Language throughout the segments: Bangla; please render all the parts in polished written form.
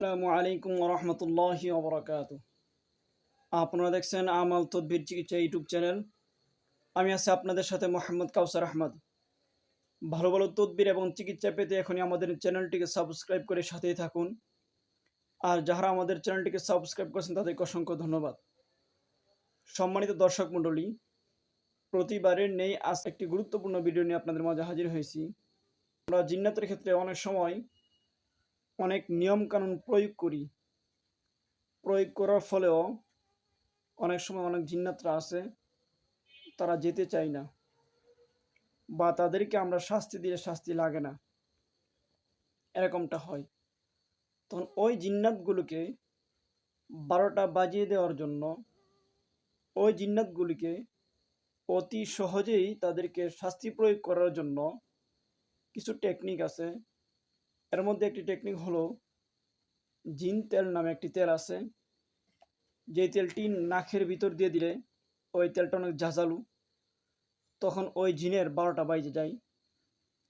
আসসালামু আলাইকুম ওরহমতুল্লাহি ওবরাকাতু। আপনারা দেখছেন আমাল তদবির চিকিৎসা ইউটিউব চ্যানেল। আমি আছি আপনাদের সাথে মোহাম্মদ কাউসার আহমদ। ভালো ভালো তদবির এবং চিকিৎসা পেতে এখনই আমাদের চ্যানেলটিকে সাবস্ক্রাইব করে সাথেই থাকুন। আর যারা আমাদের চ্যানেলটিকে সাবস্ক্রাইব করেছেন তাদেরকে অসংখ্য ধন্যবাদ। সম্মানিত দর্শক মণ্ডলী, প্রতিবারের নেই আজ একটি গুরুত্বপূর্ণ ভিডিও নিয়ে আপনাদের মাঝে হাজির হয়েছি। আমরা জিন্নাতের ক্ষেত্রে অনেক সময় অনেক নিয়মকানুন প্রয়োগ করার ফলেও অনেক সময় অনেক জিন্নাতরা আছে, তারা যেতে চায় না বা তাদেরকে আমরা শাস্তি দিলে শাস্তি লাগে না, এরকমটা হয়। তখন ওই জিন্নাতগুলোকে 12টা বাজিয়ে দেওয়ার জন্য, ওই জিন্নাতগুলিকে অতি সহজেই তাদেরকে শাস্তি প্রয়োগ করার জন্য কিছু টেকনিক আছে। এর মধ্যে একটি টেকনিক হলো জিন তেল নামে একটি তেল আছে। যে তেলটি নাকের ভিতর দিয়ে দিলে ওই তেলটা অনেক ঝাঁঝালু, তখন ওই জিনের 12টা বাজে যায়।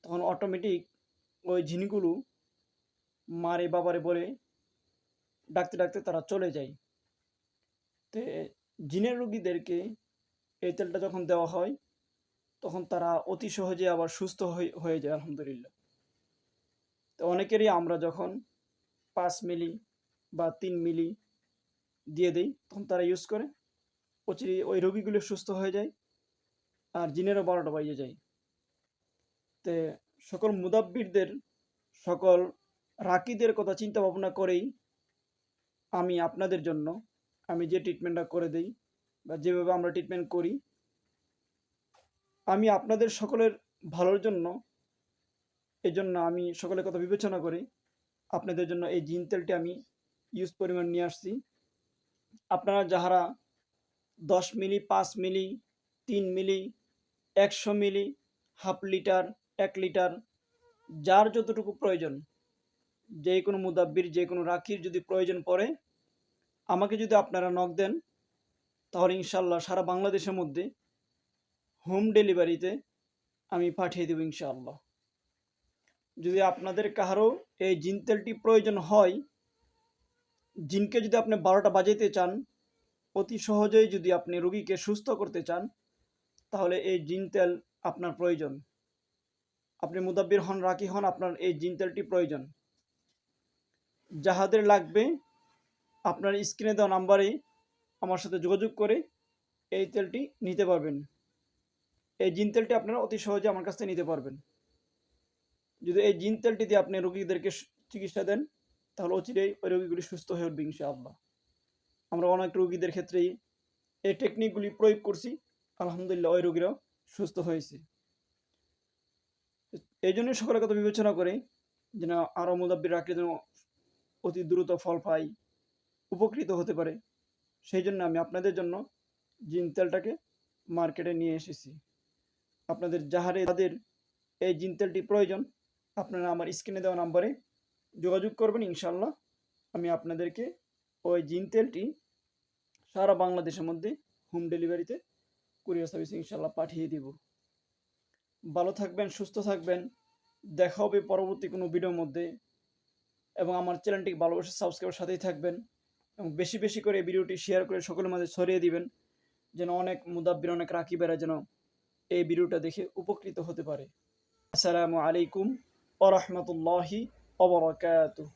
তখন অটোমেটিক ওই জিনগুলো মারে বাবারে বলে ডাকতে ডাকতে তারা চলে যায়। তো জিনের রোগীদেরকে এই তেলটা যখন দেওয়া হয় তখন তারা অতি সহজে আবার সুস্থ হয়ে যায় আলহামদুলিল্লাহ। তো অনেকেরই আমরা যখন 5 মিলি বা 3 মিলি দিয়ে দিই তখন তারা ইউজ করে, অচিরে ওই রোগীগুলো সুস্থ হয়ে যায় আর জিনেরও 12টা বাজিয়ে যায়। তো সকল মুদাব্বিরদের, সকল রাকিদের কথা চিন্তা ভাবনা করেই আমি আপনাদের জন্য আমি যে ট্রিটমেন্টটা করে দিই বা যেভাবে আমরা ট্রিটমেন্ট করি, আমি আপনাদের সকলের ভালোর জন্য, এই জন্য আমি সকলের কথা বিবেচনা করে আপনাদের জন্য এই জিন তেলটি আমি ইউজ পরিমাণ নিয়ে আসছি। আপনারা যাহারা 10 মিলি, 5 মিলি, 3 মিলি, 100 মিলি, হাফ লিটার, 1 লিটার, যার যতটুকু প্রয়োজন, যে কোনো মুদাব্বির, যে কোনো রাখির যদি প্রয়োজন পড়ে আমাকে যদি আপনারা নক দেন তাহলে ইনশাল্লাহ সারা বাংলাদেশের মধ্যে হোম ডেলিভারিতে আমি পাঠিয়ে দেব ইনশাআল্লাহ। যদি আপনাদের কারো এই জিন তেলটি প্রয়োজন হয়, জিনকে যদি আপনি 12টা বাজাইতে চান, অতি সহজেই যদি আপনি রোগীকে সুস্থ করতে চান, তাহলে এই জিন তেল আপনার প্রয়োজন। আপনি মুদাব্বির হন, রাকি হন, আপনার এই জিন তেলটি প্রয়োজন। যাহাদের লাগবে আপনার স্ক্রিনে দেওয়া নাম্বারে আমার সাথে যোগাযোগ করে এই তেলটি নিতে পারবেন। এই জিন তেলটি আপনারা অতি সহজে আমার কাছ থেকে নিতে পারবেন। যদি এই জিন তেলটি দিয়ে আপনি রোগীদেরকে চিকিৎসা দেন তাহলে অচিরেই ওই রোগীগুলি সুস্থ হয়ে উঠবে ইনশাআল্লাহ। আমরা অনেক রোগীদের ক্ষেত্রেই এই টেকনিকগুলি প্রয়োগ করছি, আলহামদুলিল্লাহ ওই রোগীরাও সুস্থ হয়েছে। এই জন্যই সকলের কথা বিবেচনা করে যেন আরও মুদাব্বির রাখলে যেন অতি দ্রুত ফল পাই, উপকৃত হতে পারে, সেই জন্য আমি আপনাদের জন্য জিন তেলটাকে মার্কেটে নিয়ে এসেছি। আপনাদের যাদের এই জিন তেলটি প্রয়োজন আপনারা আমার স্ক্রিনে দেওয়া নাম্বারে যোগাযোগ করবেন ইনশাল্লাহ। আমি আপনাদেরকে ওই জিন তেলটি সারা বাংলাদেশের মধ্যে হোম ডেলিভারিতে কুরিয়ার সার্ভিস ইনশাল্লাহ পাঠিয়ে দিব। ভালো থাকবেন, সুস্থ থাকবেন। দেখা হবে পরবর্তী কোনো ভিডিওর মধ্যে। এবং আমার চ্যানেলটি ভালোবাসে সাবস্ক্রাইবের সাথেই থাকবেন এবং বেশি বেশি করে এই ভিডিওটি শেয়ার করে সকলের মাঝে ছড়িয়ে দিবেন, যেন অনেক মুদাব্বির, অনেক রাকিবেরা যেন এই ভিডিওটা দেখে উপকৃত হতে পারে। আসসালামু আলাইকুম ওয়া রাহমাতুল্লাহি ওয়া বারাকাতুহু।